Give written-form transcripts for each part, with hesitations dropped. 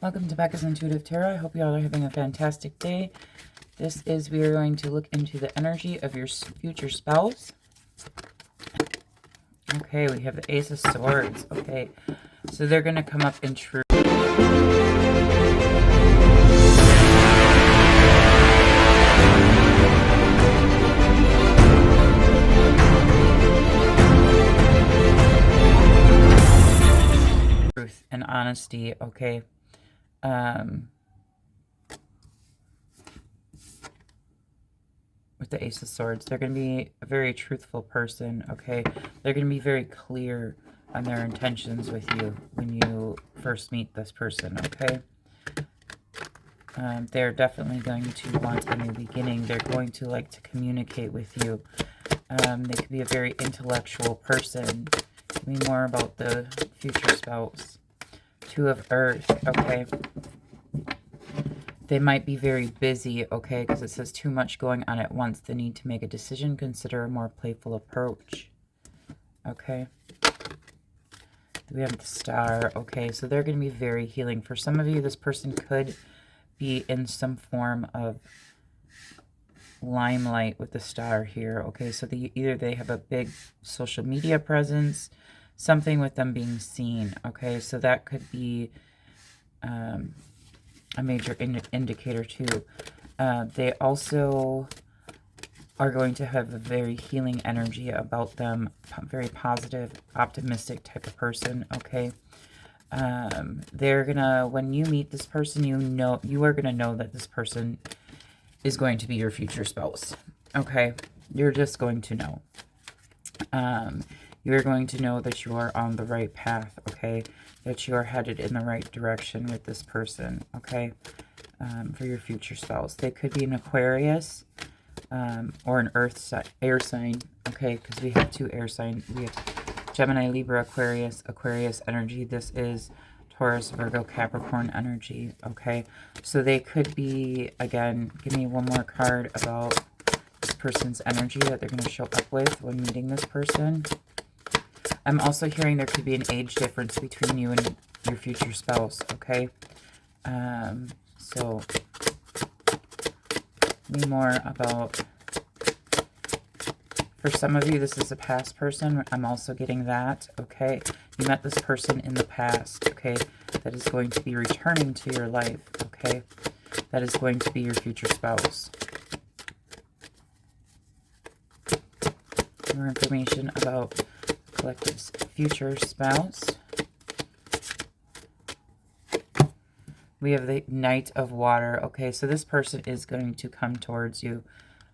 Welcome to Becca's Intuitive Tarot. I hope you all are having a fantastic day. We are going to look into the energy of your future spouse. Okay, we have the Ace of Swords. Okay, so they're going to come up in truth. Truth and honesty, okay. With the Ace of Swords, they're going to be a very truthful person, okay? They're going to be very clear on their intentions with you when you first meet this person, okay? They're definitely going to want a new beginning. They're going to like to communicate with you. They could be a very intellectual person. Tell me more about the future spouse. Two of Earth, okay? They might be very busy, okay, because it says too much going on at once. The need to make a decision. Consider a more playful approach, okay? We have the Star, okay, so they're going to be very healing. For some of you, this person could be in some form of limelight with the Star here, okay? So either they have a big social media presence, something with them being seen, okay? So that could be a major indicator too. They also are going to have a very healing energy about them, very positive, optimistic type of person, okay? They're gonna, when you meet this person, you are gonna know that this person is going to be your future spouse, okay? You're just going to know. You're going to know that you are on the right path, okay? That you are headed in the right direction with this person, okay? For your future spouse. They could be an Aquarius or an air sign, okay? Because we have two air signs. We have Gemini, Libra, Aquarius energy. This is Taurus, Virgo, Capricorn energy, okay? So they could be, again, give me one more card about this person's energy that they're going to show up with when meeting this person. I'm also hearing there could be an age difference between you and your future spouse, okay? So, me more about, for some of you, this is a past person. I'm also getting that, okay? You met this person in the past, okay? That is going to be returning to your life, okay? That is going to be your future spouse. More information about collective's future spouse. We have the Knight of Water. Okay, so this person is going to come towards you.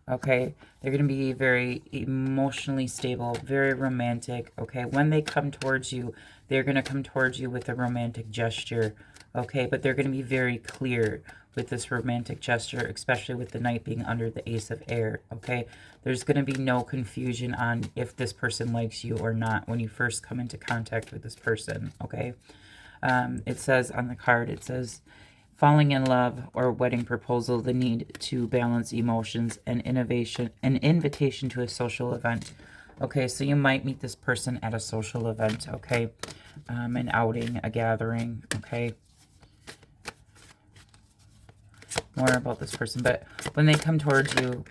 Okay, they're going to be very emotionally stable, very romantic. Okay, when they come towards you, they're going to come towards you with a romantic gesture. Okay, but they're going to be very clear with this romantic gesture, especially with the Knight being under the Ace of Air. Okay, there's going to be no confusion on if this person likes you or not when you first come into contact with this person. Okay, it says on the card, it says falling in love or wedding proposal, the need to balance emotions and innovation, an invitation to a social event. Okay, so you might meet this person at a social event, okay? An outing, a gathering, okay? More about this person, but when they come towards you,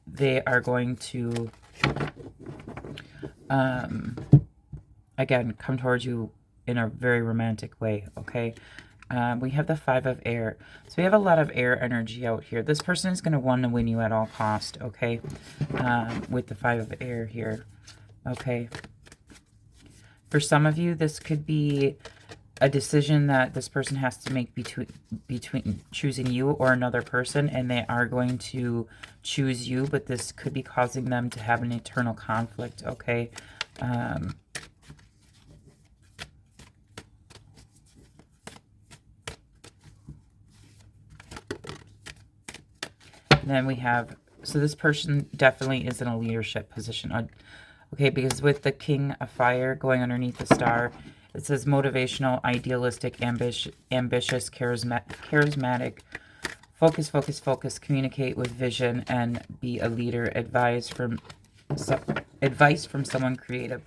they are going to, again, come towards you in a very romantic way, okay? We have the Five of Air. So we have a lot of air energy out here. This person is going to want to win you at all cost, okay? With the Five of Air here, okay? For some of you, this could be a decision that this person has to make between choosing you or another person, and they are going to choose you, but this could be causing them to have an internal conflict, okay? Then we have, so this person definitely is in a leadership position. Okay, because with the King of Fire going underneath the Star, it says motivational, idealistic, ambitious, charismatic, focus, communicate with vision, and be a leader. Advice from someone creative.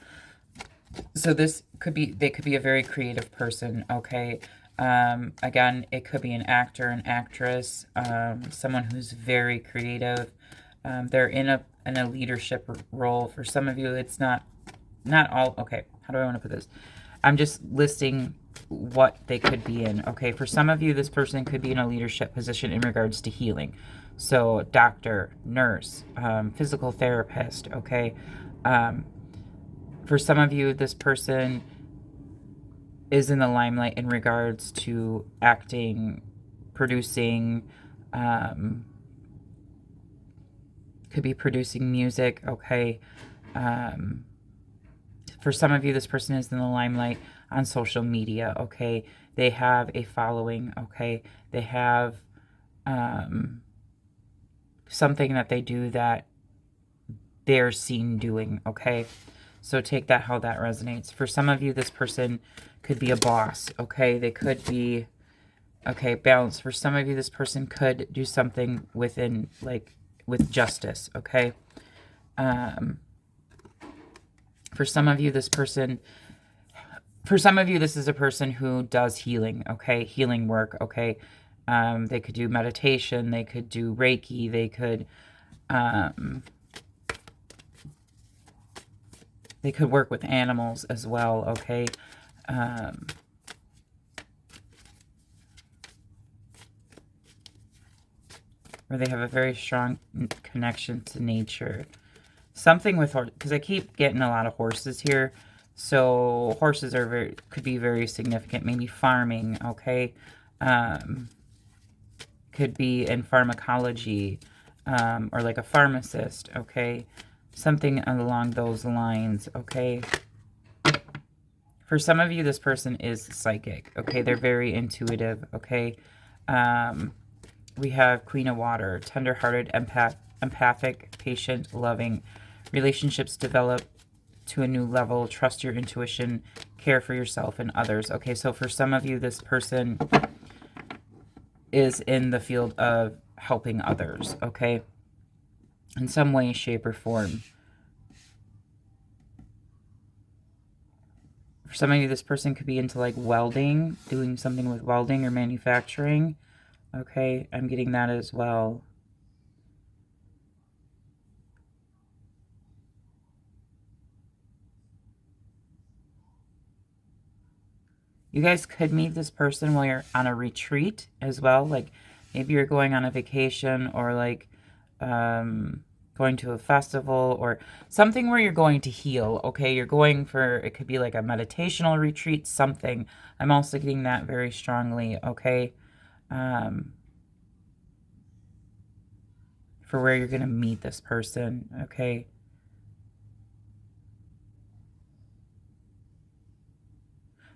So this could be, they could be a very creative person, okay? Again, it could be an actor, an actress, someone who's very creative. They're in a leadership role. For some of you, it's not all. Okay, how do I want to put this? I'm just listing what they could be in. Okay, for some of you, this person could be in a leadership position in regards to healing. So doctor, nurse, physical therapist. Okay, for some of you, this person is in the limelight in regards to acting, producing, could be producing music. Okay, for some of you, this person is in the limelight on social media. Okay, they have a following. Okay, they have something that they do that they're seen doing. Okay, so take that how that resonates. For some of you, this person could be a boss. Okay, they could be, okay, balance. For some of you, this person could do something within, like, with justice. Okay, for some of you, this person, for some of you, this is a person who does healing. Okay, healing work. Okay, they could do meditation, they could do Reiki, they could work with animals as well. Okay, or they have a very strong connection to nature. Something with horse, because I keep getting a lot of horses here. So horses are could be very significant. Maybe farming. Okay, could be in pharmacology, or like a pharmacist. Okay, something along those lines. Okay. For some of you, this person is psychic. Okay, they're very intuitive. Okay, we have Queen of Water, tender-hearted, empathic, patient, loving. Relationships develop to a new level. Trust your intuition. Care for yourself and others. Okay, so for some of you, this person is in the field of helping others. Okay, in some way, shape, or form. For some of you, this person could be into like welding, doing something with welding or manufacturing. Okay, I'm getting that as well. You guys could meet this person while you're on a retreat as well. Like maybe you're going on a vacation, or like going to a festival or something where you're going to heal. Okay, you're going for, it could be like a meditational retreat, something. I'm also getting that very strongly. Okay, for where you're going to meet this person. Okay.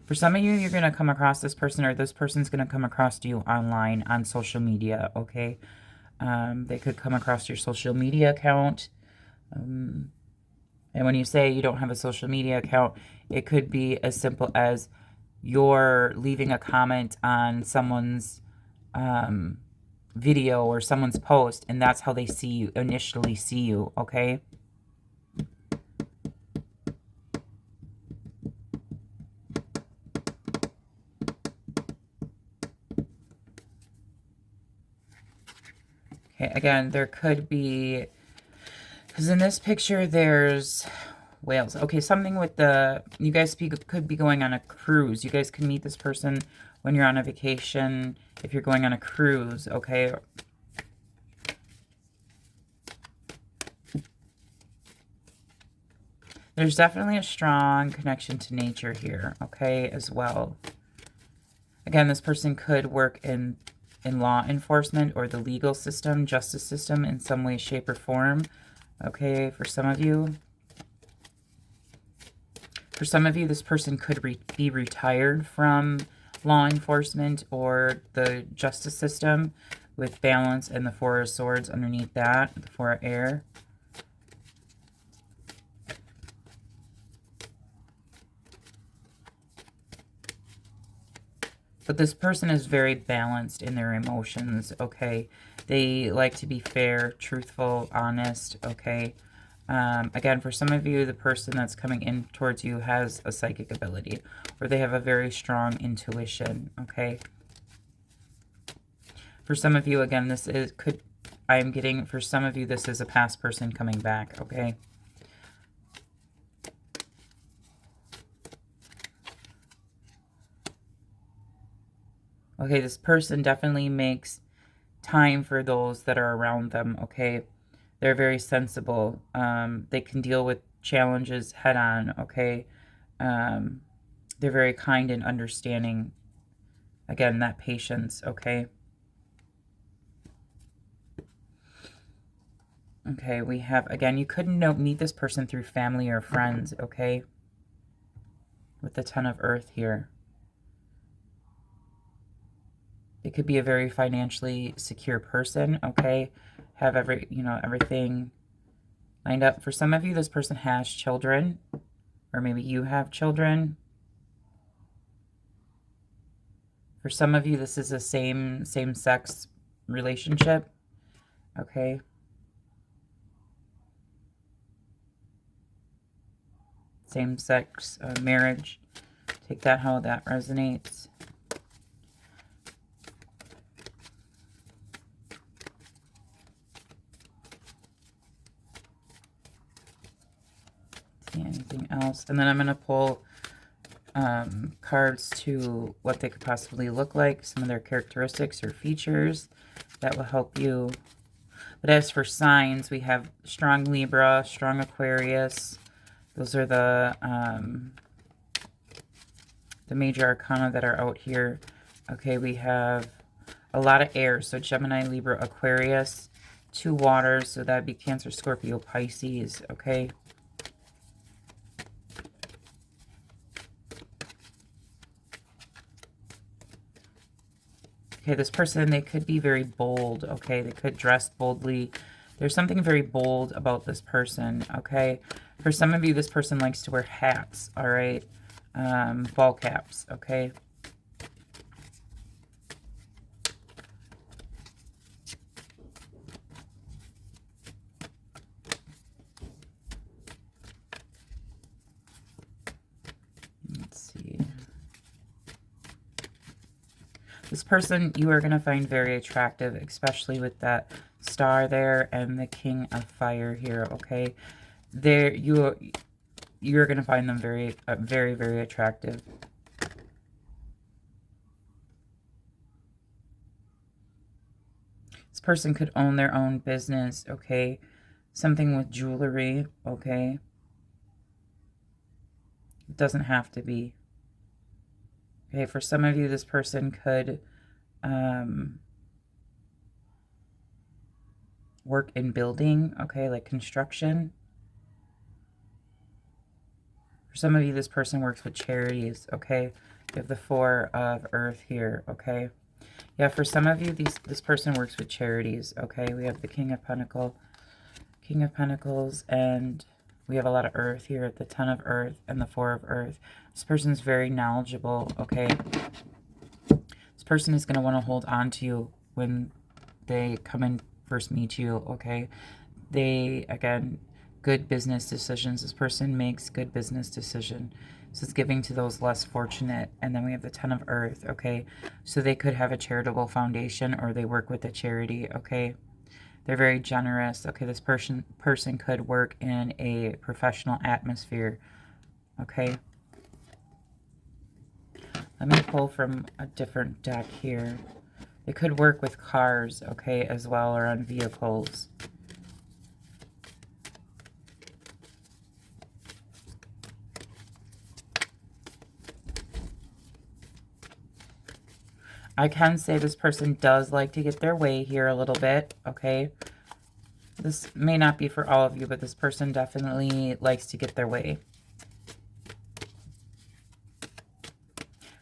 For some of you, you're going to come across this person, or this person's going to come across you online on social media. Okay, they could come across your social media account. And when you say you don't have a social media account, it could be as simple as you're leaving a comment on someone's video or someone's post, and that's how they see you, initially see you. Okay. Okay, again, there could be, because in this picture there's whales. Okay, something with the, you guys could be going on a cruise. You guys can meet this person when you're on a vacation, if you're going on a cruise. Okay. There's definitely a strong connection to nature here. Okay, as well. Again, this person could work in law enforcement or the legal system, justice system in some way, shape, or form. Okay, for some of you. For some of you, this person could be retired from law enforcement or the justice system, with balance and the Four of Swords underneath that, the Four of Air. But this person is very balanced in their emotions. Okay, they like to be fair, truthful, honest. Okay, Again, for some of you, the person that's coming in towards you has a psychic ability, or they have a very strong intuition, okay? For some of you, again, I'm getting, for some of you, this is a past person coming back, okay? Okay, this person definitely makes time for those that are around them, okay? They're very sensible. They can deal with challenges head on, okay? They're very kind and understanding. Again, that patience, okay? Okay, we have, again, you couldn't meet this person through family or friends, okay? With the Ten of Earth here. It could be a very financially secure person, okay? Have everything lined up. For some of you, this person has children, or maybe you have children. For some of you, this is a same-sex relationship, okay? Same-sex marriage. Take that how that resonates. See anything else? And then I'm going to pull cards to what they could possibly look like, some of their characteristics or features that will help you. But as for signs, we have strong Libra, strong Aquarius. Those are the major arcana that are out here. Okay, we have a lot of air, so Gemini, Libra, Aquarius. 2 waters, so that'd be Cancer, Scorpio, Pisces, okay? Okay, this person, they could be very bold, okay? They could dress boldly. There's something very bold about this person, okay? For some of you, this person likes to wear hats, all right? Ball caps, okay? Let's see. This person you are going to find very attractive, especially with that star there and the King of Fire here, okay? You're going to find them very, very attractive. This person could own their own business, okay? Something with jewelry, okay? It doesn't have to be. Okay, for some of you, this person could work in building, okay, like construction. For some of you, this person works with charities, okay? We have the 4 of Earth here, okay? Yeah, for some of you, this person works with charities, okay? We have the King of Pentacles, and we have a lot of Earth here at the 10 of Earth and the 4 of Earth. This person's very knowledgeable, okay? This person is going to want to hold on to you when they come and first meet you, okay? They, again, good business decisions. This person makes good business decision. So it's giving to those less fortunate. And then we have the 10 of Earth, okay? So they could have a charitable foundation or they work with a charity, okay? They're very generous. Okay, this person could work in a professional atmosphere, okay? Let me pull from a different deck here. They could work with cars, okay, as well, or on vehicles. I can say this person does like to get their way here a little bit, okay? This may not be for all of you, but this person definitely likes to get their way.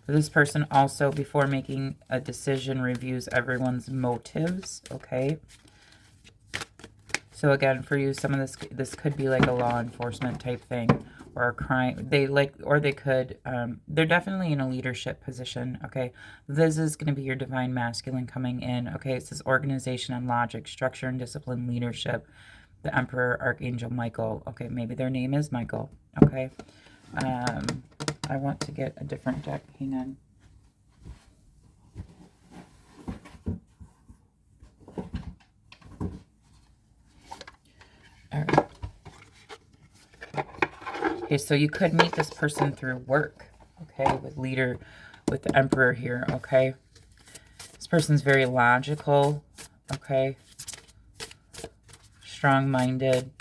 This person also, before making a decision, reviews everyone's motives, okay? So again, for you, some of this could be like a law enforcement type thing, or a crime. They could, they're definitely in a leadership position, okay? This is going to be your divine masculine coming in, okay? It says organization and logic, structure and discipline, leadership. the Emperor, Archangel Michael. Okay, maybe their name is Michael. Okay. I want to get a different deck. Hang on. All right. Okay, so you could meet this person through work. Okay, with the Emperor here. Okay. This person's very logical. Okay. Strong-minded.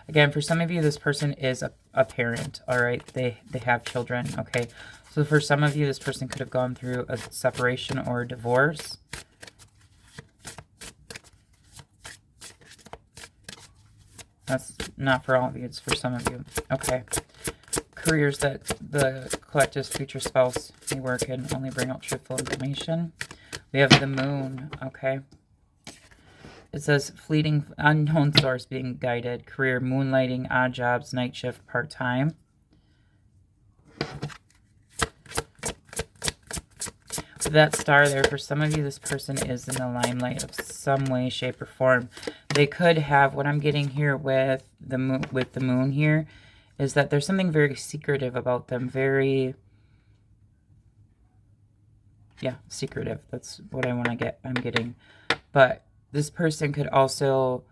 Again, for some of you, this person is a parent, all right? They have children, okay? So for some of you, this person could have gone through a separation or a divorce. That's not for all of you. It's for some of you. Okay. Careers that the collective's future spouse may work in only bring out truthful information. We have the moon, okay? It says fleeting unknown source being guided. Career, moonlighting, odd jobs, night shift, part-time. That star there, for some of you, this person is in the limelight of some way, shape, or form. They could have, what I'm getting here with the moon here, is that there's something very secretive about them. Very, yeah, secretive. That's what I want to get. I'm getting. But this person could also,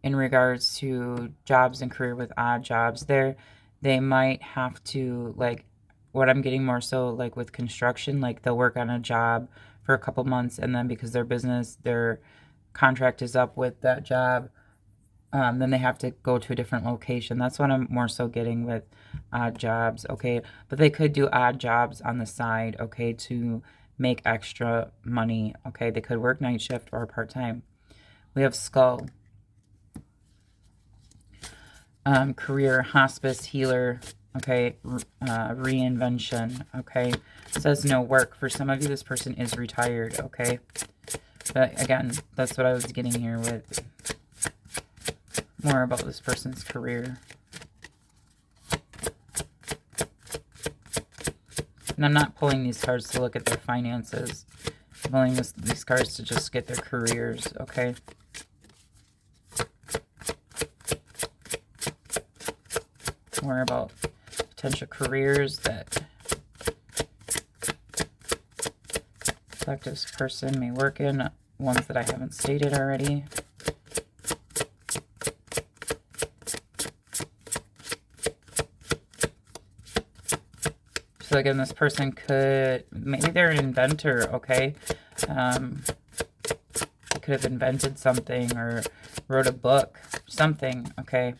in regards to jobs and career with odd jobs there, they might have to, like, what I'm getting more so, like with construction, like they'll work on a job for a couple months, and then because their contract is up with that job, then they have to go to a different location. That's what I'm more so getting with odd jobs, okay? But they could do odd jobs on the side, okay, to make extra money, okay? They could work night shift or part-time. We have skull. Career, hospice, healer, okay, reinvention, okay. It says no work. For some of you, this person is retired, okay. But again, that's what I was getting here with more about this person's career. And I'm not pulling these cards to look at their finances. I'm pulling these cards to just get their careers, okay. More about potential careers that collective's person may work in, ones that I haven't stated already. So again, this person could, maybe they're an inventor, okay? Could have invented something or wrote a book, something, okay?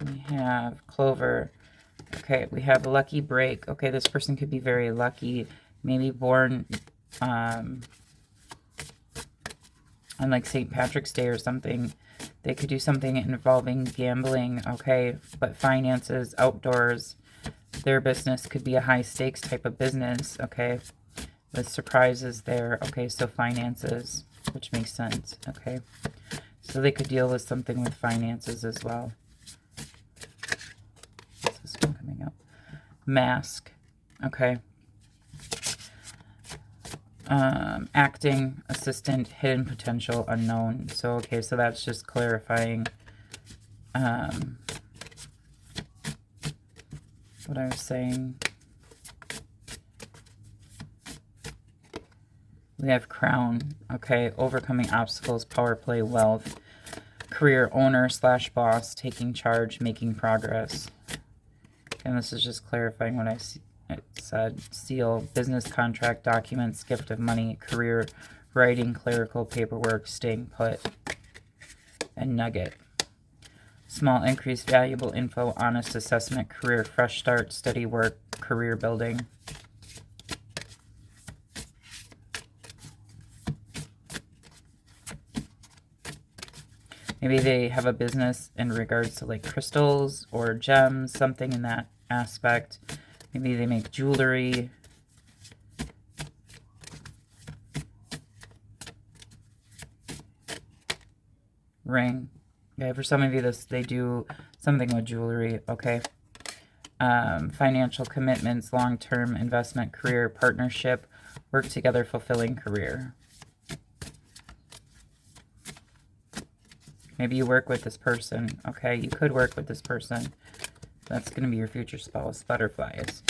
We have Clover. Okay, we have Lucky Break. Okay, this person could be very lucky. Maybe born on like St. Patrick's Day or something. They could do something involving gambling, okay? But finances, outdoors. Their business could be a high stakes type of business, okay? With surprises there. Okay, so finances, which makes sense, okay? So they could deal with something with finances as well. What's this one coming up? Mask, okay. Acting, assistant, hidden potential, unknown. So, okay, so that's just clarifying what I was saying. We have crown, okay, overcoming obstacles, power play, wealth, career, owner / boss, taking charge, making progress. And this is just clarifying what I said. Seal, business contract, documents, gift of money, career, writing, clerical, paperwork, staying put, and nugget. Small increase, valuable info, honest assessment, career, fresh start, steady work, career building. Maybe they have a business in regards to like crystals or gems, something in that aspect. Maybe they make jewelry. Ring. Okay, for some of you, they do something with jewelry, okay? Financial commitments, long-term investment, career, partnership, work together, fulfilling career. Maybe you work with this person, okay? You could work with this person. That's going to be your future spouse. Butterflies.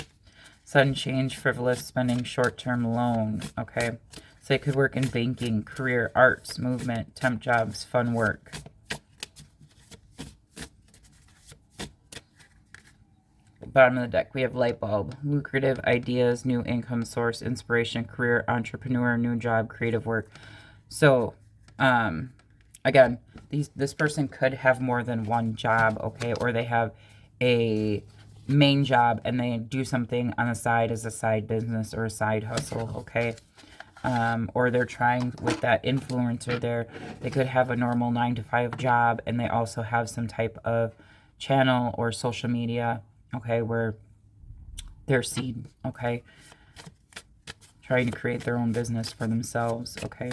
Sudden change, frivolous spending, short-term loan, okay? So they could work in banking, career, arts, movement, temp jobs, fun work. Bottom of the deck, we have light bulb, lucrative ideas, new income source, inspiration, career, entrepreneur, new job, creative work. So, again, this person could have more than one job, okay? Or they have a main job and they do something on the side as a side business or a side hustle, okay? Or they're trying with that influencer there. They could have a normal 9-to-5 job and they also have some type of channel or social media, okay, where they're seen, okay? Trying to create their own business for themselves, okay?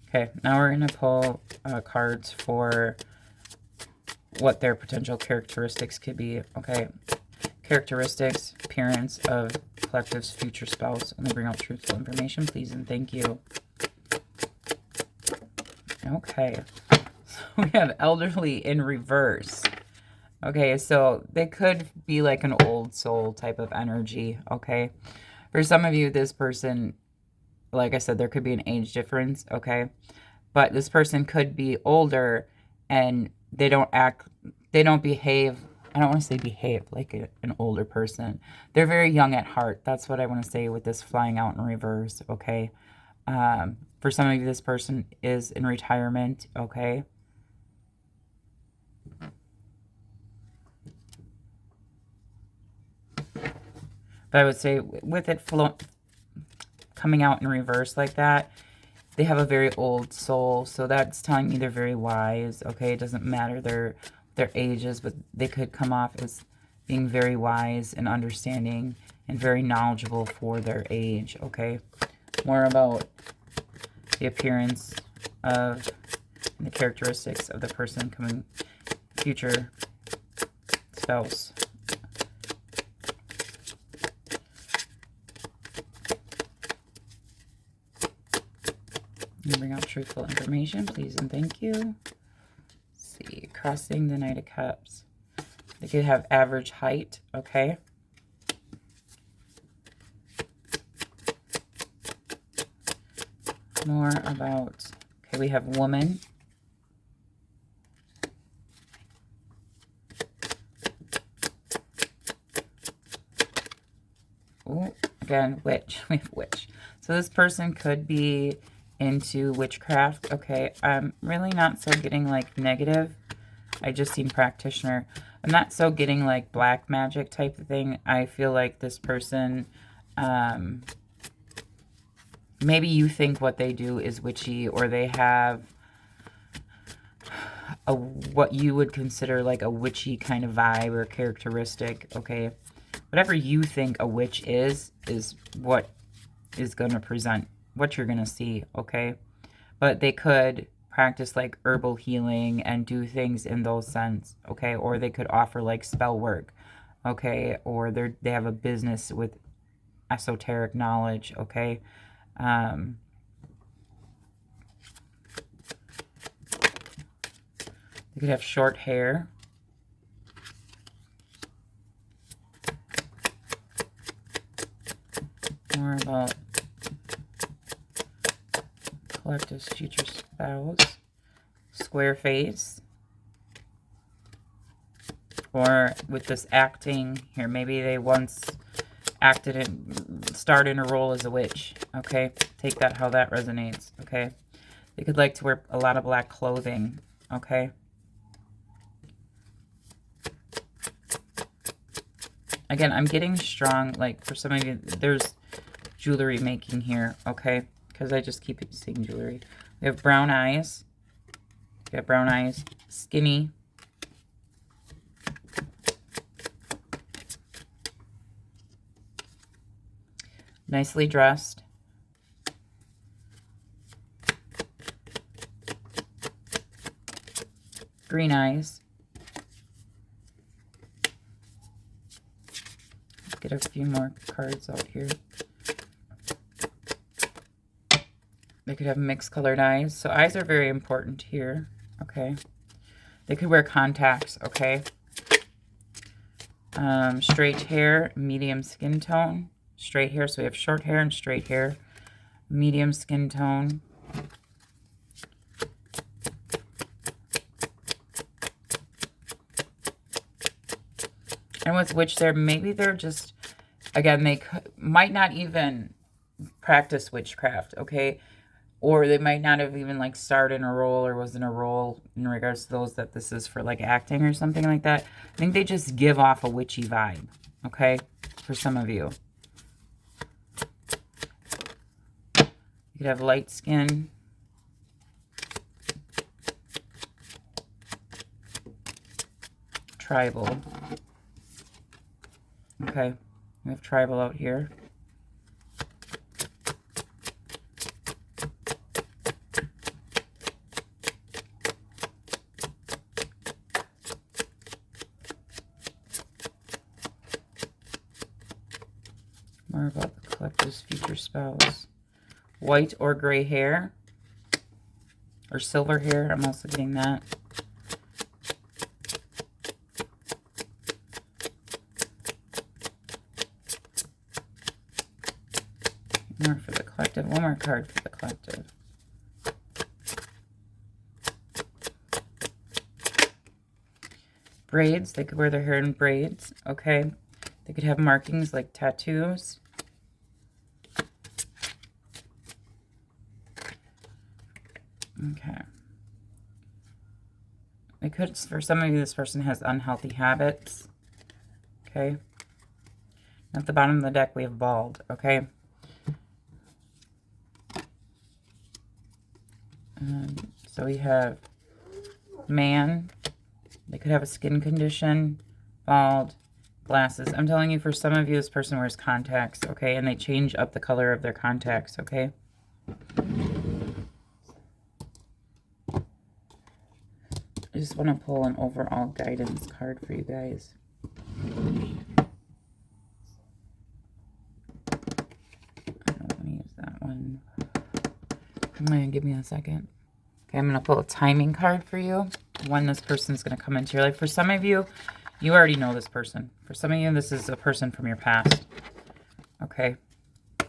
Okay, now we're going to pull cards for what their potential characteristics could be, okay? Characteristics, appearance of collective's future spouse. And they bring out truthful information, please and thank you. Okay, so we have elderly in reverse. Okay, so they could be like an old soul type of energy, okay? For some of you, this person, like I said, there could be an age difference, okay? But this person could be older and they don't behave, I don't want to say behave like an older person. They're very young at heart. That's what I want to say with this flying out in reverse, okay? For some of you, this person is in retirement, okay? But I would say with it coming out in reverse like that, they have a very old soul. So that's telling me they're very wise, okay? It doesn't matter their ages, but they could come off as being very wise and understanding and very knowledgeable for their age, okay? More about the appearance of and the characteristics of the person coming future spouse. Bring out truthful information, please and thank you. Let's see, crossing the Knight of Cups. They could have average height, okay? More about, okay, we have woman. Oh, again, witch. We have witch. So this person could be into witchcraft, okay? I'm really not so getting like negative. I just seen practitioner. I'm not so getting like black magic type of thing. I feel like this person, maybe you think what they do is witchy, or they have what you would consider like a witchy kind of vibe or characteristic, okay? Whatever you think a witch is what is going to present, what you're going to see, okay? But they could practice like herbal healing and do things in those sense, okay? Or they could offer like spell work, okay? Or they have a business with esoteric knowledge, okay? They could have short hair. More about collective's future spouse. Square face. Or with this acting here, maybe they once acted and starred in a role as a witch, okay? Take that how that resonates, okay? They could like to wear a lot of black clothing, okay? Again, I'm getting strong, like for some of you, there's jewelry making here, okay? Because I just keep seeing jewelry. We have brown eyes. We have brown eyes, skinny. Nicely dressed. Green eyes. Get a few more cards out here. They could have mixed colored eyes. So eyes are very important here. Okay. They could wear contacts. Okay. Straight hair, medium skin tone. Straight hair. So we have short hair and straight hair. Medium skin tone. And with which maybe they're just, again, they might not even practice witchcraft, okay? Or they might not have even, like, starred in a role or was in a role in regards to those that this is for, like, acting or something like that. I think they just give off a witchy vibe, okay? For some of you. You could have light skin. Tribal. Okay, we have tribal out here. More about the collective's future spouse. White or gray hair. Or silver hair, I'm also getting that. More for the collective. One more card for the collective. Braids. They could wear their hair in braids. Okay. They could have markings like tattoos. Okay. They could, for some of you, this person has unhealthy habits. Okay. At the bottom of the deck, we have bald. Okay. So we have man. They could have a skin condition, bald, glasses. I'm telling you, for some of you, this person wears contacts, okay? And they change up the color of their contacts, okay? I just want to pull an overall guidance card for you guys. I don't want to use that one. I'm going to give me a second. Okay, I'm going to pull a timing card for you. When this person's going to come into your life. For some of you, you already know this person. For some of you, this is a person from your past. Okay. At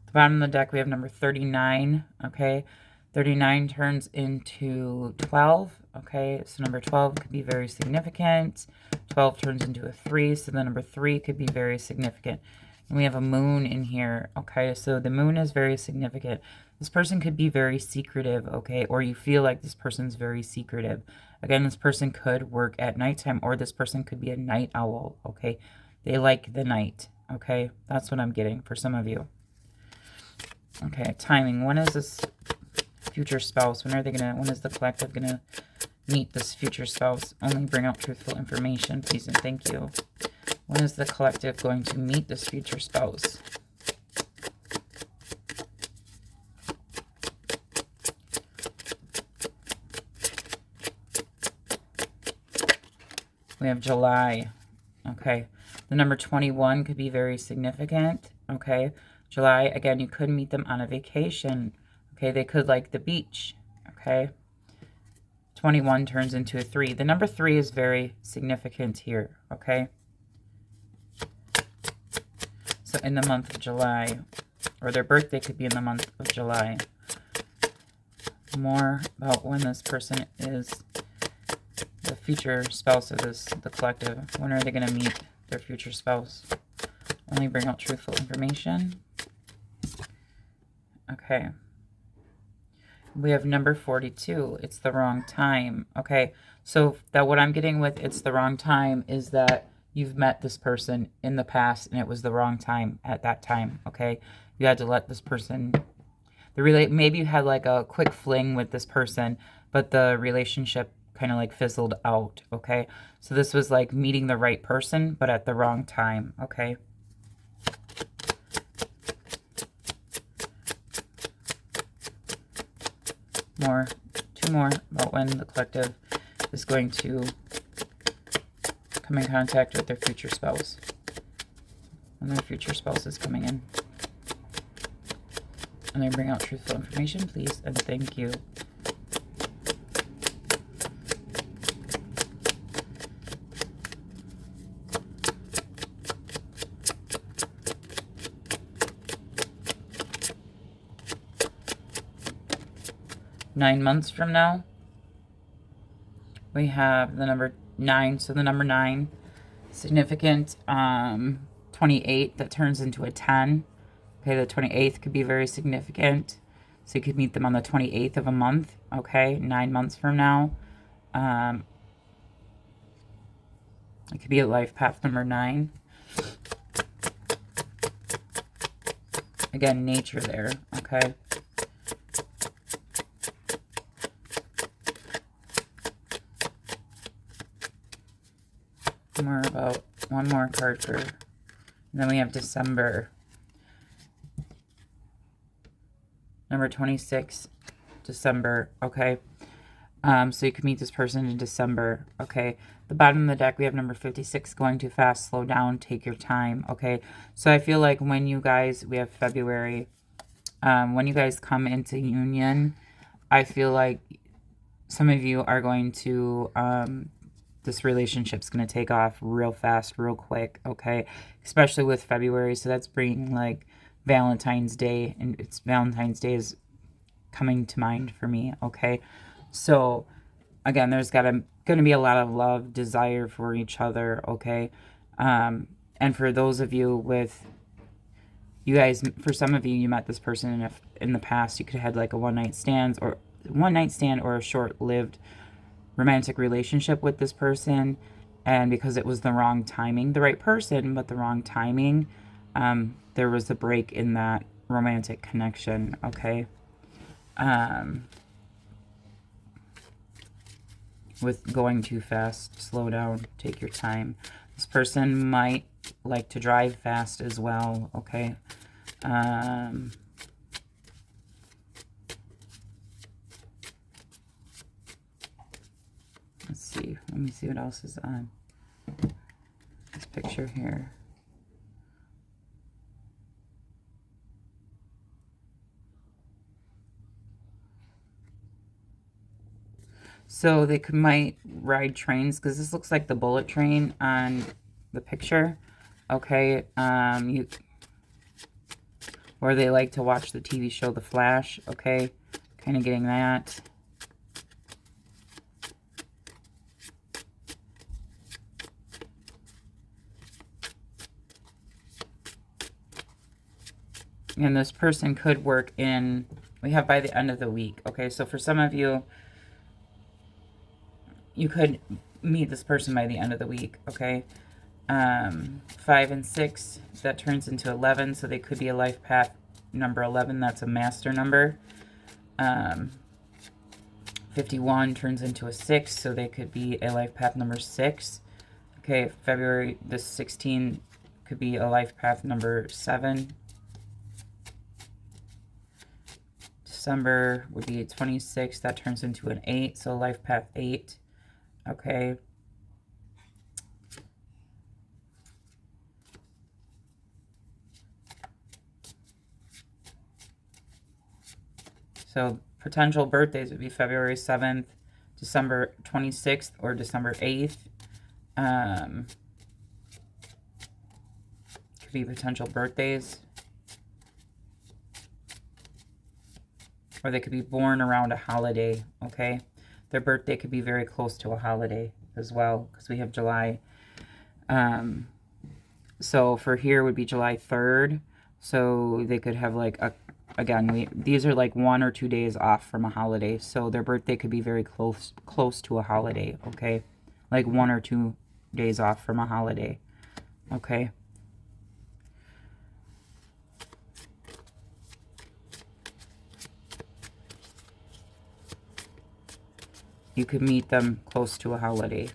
the bottom of the deck, we have number 39. Okay. 39 turns into 12. Okay. So number 12 could be very significant. 12 turns into a 3. So the number 3 could be very significant. And we have a moon in here. Okay. So the moon is very significant. This person could be very secretive, okay? Or you feel like this person's very secretive. Again, this person could work at nighttime, or this person could be a night owl, okay? They like the night, okay? That's what I'm getting for some of you. Okay, timing. When is this future spouse? When is the collective gonna meet this future spouse? Only bring out truthful information, please and thank you. When is the collective going to meet this future spouse? We have July. Okay. The number 21 could be very significant. Okay. July, again, you could meet them on a vacation. Okay. They could like the beach. Okay. 21 turns into a 3. The number 3 is very significant here. Okay. So in the month of July, or their birthday could be in the month of July. More about when this person is the future spouse of the collective. When are they going to meet their future spouse? Only bring out truthful information. Okay. We have number 42. It's the wrong time. Okay. So that what I'm getting with it's the wrong time is that you've met this person in the past and it was the wrong time at that time. Okay. You had to let this person, maybe you had like a quick fling with this person, but the relationship kind of like fizzled out, okay? So this was like meeting the right person, but at the wrong time, okay? Two more about when the collective is going to come in contact with their future spouse. When their future spouse is coming in. And then bring out truthful information, please, and thank you. Nine months from now, we have the number 9. So the number 9, significant, 28, that turns into a 10. Okay, the 28th could be very significant. So you could meet them on the 28th of a month. Okay, 9 months from now. It could be a life path number 9. Again, nature there. Okay. One more card for, and then we have December. Number 26, December, okay? So you can meet this person in December, okay? The bottom of the deck, we have number 56, going too fast, slow down, take your time, okay? So I feel like when you guys, we have February, when you guys come into union, I feel like some of you are going to, this relationship's going to take off real fast, real quick, okay? Especially with February, so that's bringing, like, Valentine's Day, and it's Valentine's Day is coming to mind for me, okay? So, again, there's going to be a lot of love, desire for each other, okay? And for those of you with, you guys, for some of you, you met this person in the past, you could have had, like, a one-night stand or a short-lived romantic relationship with this person, and because it was the wrong timing, the right person, but the wrong timing, there was a break in that romantic connection, okay? With going too fast, slow down, take your time. This person might like to drive fast as well, okay? Let's see. Let me see what else is on this picture here. So they might ride trains, because this looks like the bullet train on the picture. Okay. Or they like to watch the TV show The Flash. Okay. Kind of getting that. And this person could work in, we have by the end of the week. Okay, so for some of you, you could meet this person by the end of the week. Okay, 5 and 6, that turns into 11. So they could be a life path number 11. That's a master number. 51 turns into a 6. So they could be a life path number 6. Okay, February the 16th could be a life path number 7. December would be 26. That turns into an 8. So life path 8. Okay. So potential birthdays would be February 7th, December 26th, or December 8th. Could be potential birthdays. Or they could be born around a holiday, okay? Their birthday could be very close to a holiday as well, because we have July. So for here would be July 3rd. So they could have like these are like 1 or 2 days off from a holiday. So their birthday could be very close to a holiday, okay? Like 1 or 2 days off from a holiday, okay? You could meet them close to a holiday.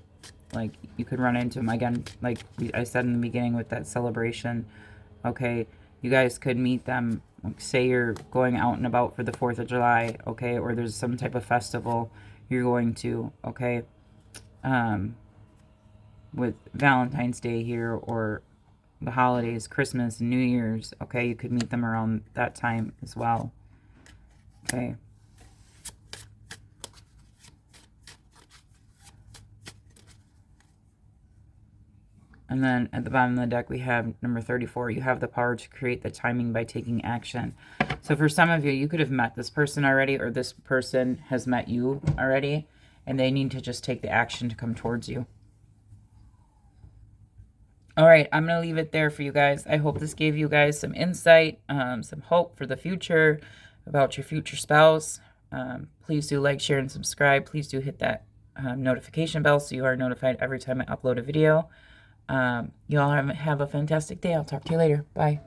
Like, you could run into them again, like I said in the beginning with that celebration. Okay, you guys could meet them, like, say you're going out and about for the 4th of July, okay, or there's some type of festival you're going to, okay, with Valentine's Day here, or the holidays, Christmas and New Year's, okay, you could meet them around that time as well, Okay. And then at the bottom of the deck, we have number 34. You have the power to create the timing by taking action. So for some of you, you could have met this person already, or this person has met you already, and they need to just take the action to come towards you. All right, I'm going to leave it there for you guys. I hope this gave you guys some insight, some hope for the future, about your future spouse. Please do like, share, and subscribe. Please do hit that notification bell so you are notified every time I upload a video. You all have a fantastic day. I'll talk to you later. Bye.